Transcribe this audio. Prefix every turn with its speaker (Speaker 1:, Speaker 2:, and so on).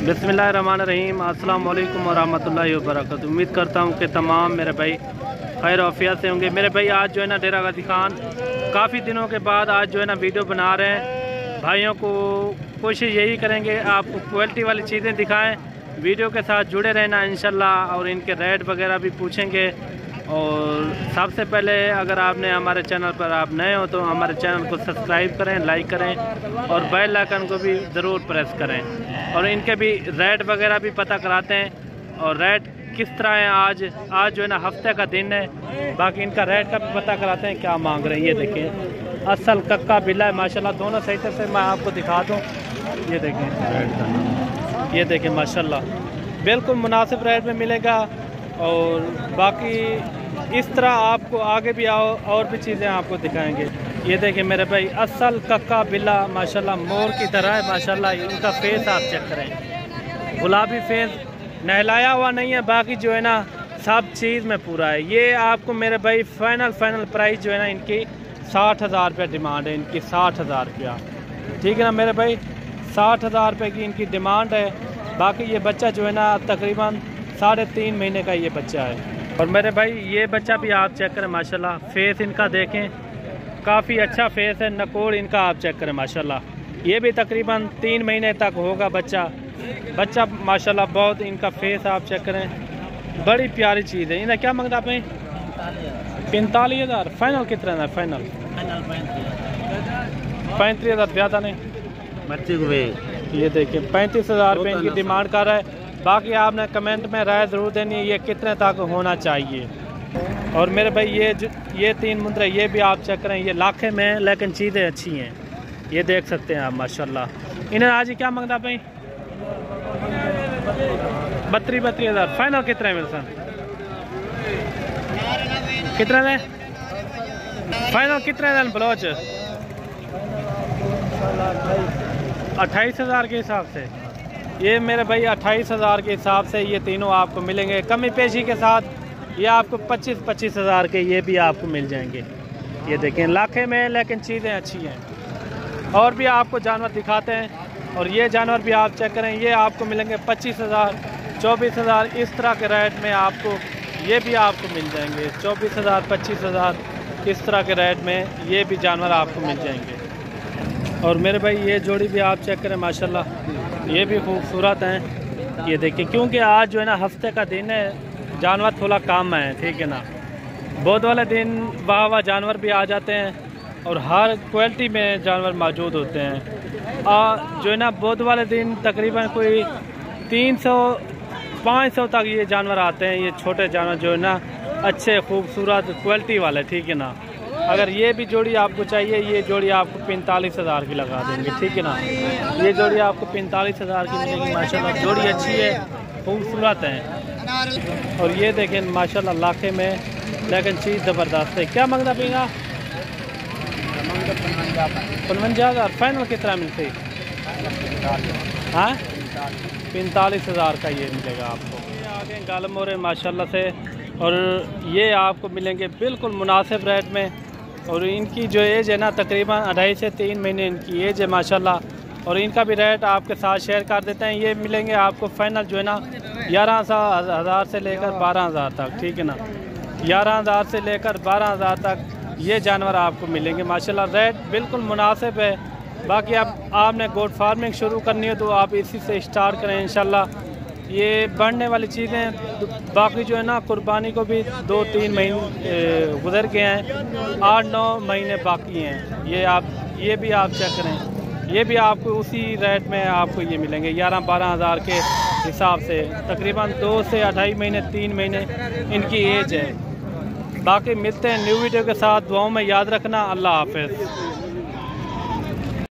Speaker 1: बिस्मिल्लाहिर्रहमानिर्रहीम। अस्सलाम वालेकुम वरहमतुल्लाहि वबरकातुहू। उम्मीद करता हूँ कि तमाम मेरे भाई खैर आफियत से होंगे। मेरे भाई आज जो है ना डेरा गाजी खान काफ़ी दिनों के बाद आज जो है ना वीडियो बना रहे हैं। भाइयों को कोशिश यही करेंगे आपको क्वालिटी वाली चीज़ें दिखाएं। वीडियो के साथ जुड़े रहना इंशाल्लाह, और इनके रेट वगैरह भी पूछेंगे। और सबसे पहले अगर आपने हमारे चैनल पर आप नए हो तो हमारे चैनल को सब्सक्राइब करें, लाइक करें और बेल आइकन को भी ज़रूर प्रेस करें। और इनके भी रेट वगैरह भी पता कराते हैं और रेट किस तरह है। आज जो है ना हफ्ते का दिन है, बाकी इनका रेट का भी पता कराते हैं क्या मांग रहे हैं। ये देखें असल कक्का बिल्ला है माशाल्लाह, दोनों सही तरह से मैं आपको दिखा दूँ। ये देखें, ये देखें माशाल्लाह बिल्कुल मुनासिब रेट में मिलेगा। और बाकी इस तरह आपको आगे भी और भी चीज़ें आपको दिखाएंगे। ये देखें मेरे भाई असल कक्का बिल्ला माशाल्लाह मोर की तरह है माशाल्लाह। इनका फेस आप चेक करें, गुलाबी फेस, नहलाया हुआ नहीं है। बाकी जो है ना सब चीज़ में पूरा है। ये आपको मेरे भाई फाइनल प्राइस जो है ना इनकी 60,000 रुपये डिमांड है। इनकी 60,000 रुपया, ठीक है ना मेरे भाई, 60,000 रुपये की इनकी डिमांड है। बाकी ये बच्चा जो है ना तकरीबन 3.5 महीने का ये बच्चा है। और मेरे भाई ये बच्चा भी आप चेक करें माशाल्लाह, फेस इनका देखें काफ़ी अच्छा फेस है। नकोड़ इनका आप चेक करें माशाल्लाह, ये भी तकरीबन 3 महीने तक होगा बच्चा माशाल्लाह। बहुत इनका फेस आप चेक करें, बड़ी प्यारी चीज़ है। इन्हें क्या मांगता आपने? 45,000। फाइनल कितना है? फाइनल 35,000, ज़्यादा नहीं।
Speaker 2: बच्चे को
Speaker 1: ये देखिए 35,000 रुपये इनकी डिमांड कर रहा है। बाकी आपने कमेंट में राय ज़रूर देनी है ये कितने तक होना चाहिए। और मेरे भाई ये 3 मुंदरे ये भी आप चेक करें, ये लाखे में लेकिन चीज़ें अच्छी हैं। ये देख सकते हैं आप माशाल्लाह। इन्हें आज ही क्या मांगता भाई? 32,000। फाइनल कितने में सर? कितने में फाइनल कितने दिन ब्लाउज? 28,000 के हिसाब से। ये मेरे भाई 28,000 के हिसाब से ये तीनों आपको मिलेंगे। कमी पेशी के साथ ये आपको 25,000 के ये भी आपको मिल जाएंगे। ये देखें लाखे में लेकिन चीज़ें अच्छी हैं। और भी आपको जानवर दिखाते हैं। और ये जानवर भी आप चेक करें, ये आपको मिलेंगे 25,000, 24,000 इस तरह के रेट में आपको ये भी आपको मिल जाएंगे। 24,000, 25,000 इस तरह के रेट में ये भी जानवर आपको मिल जाएंगे। और मेरे भाई ये जोड़ी भी आप चेक करें माशाल्लाह, ये भी खूबसूरत हैं। ये देखिए क्योंकि आज जो है ना हफ्ते का दिन है, जानवर थोड़ा कम है, ठीक है ना। बुध वाले दिन वाह जानवर भी आ जाते हैं और हर क्वालिटी में जानवर मौजूद होते हैं। जो है ना बुध वाले दिन तकरीबन कोई 300-500 तक ये जानवर आते हैं। ये छोटे जानवर जो है ना अच्छे खूबसूरत क्वालिटी वाले, ठीक है ना। अगर ये भी जोड़ी आपको चाहिए, ये जोड़ी आपको 45,000 की लगा देंगे, ठीक है ना। ये जोड़ी आपको 45,000 की मिलेगी माशाल्लाह। जोड़ी अच्छी है, खूबसूरत है। और ये देखें माशाल्लाह लाखे में लेकिन चीज़ ज़बरदस्त है। क्या मांगता पीगा? 55,000। फाइनल कितना मिलती? हाँ 45,000 का ये मिलेगा आपको। ये आगे गालम हो रहे माशाल्लाह से, और ये आपको मिलेंगे बिल्कुल मुनासिब रेट में। और इनकी जो एज है ना तकरीबन 2.5 से 3 महीने इनकी एज है माशाल्लाह। और इनका भी रेट आपके साथ शेयर कर देते हैं। ये मिलेंगे आपको फाइनल जो है ना 11,000 से लेकर 12,000 तक, ठीक है ना। 11,000 से लेकर 12,000 तक ये जानवर आपको मिलेंगे माशाल्लाह। रेट बिल्कुल मुनासिब है। बाकी अब आपने गोट फार्मिंग शुरू करनी है तो आप इसी से स्टार्ट करें इंशाल्लाह। ये बढ़ने वाली चीज़ें। बाकी जो है ना कुर्बानी को भी 2-3 महीने गुजर गए हैं, 8-9 महीने बाकी हैं। ये भी आप चेक करें, ये भी आपको उसी रेट में आपको ये मिलेंगे 11-12,000 के हिसाब से। तकरीबन 2 से 2.5 महीने 3 महीने इनकी एज है। बाकी मिलते हैं न्यू वीडियो के साथ। दुआओं में याद रखना। अल्लाह हाफ़िज़।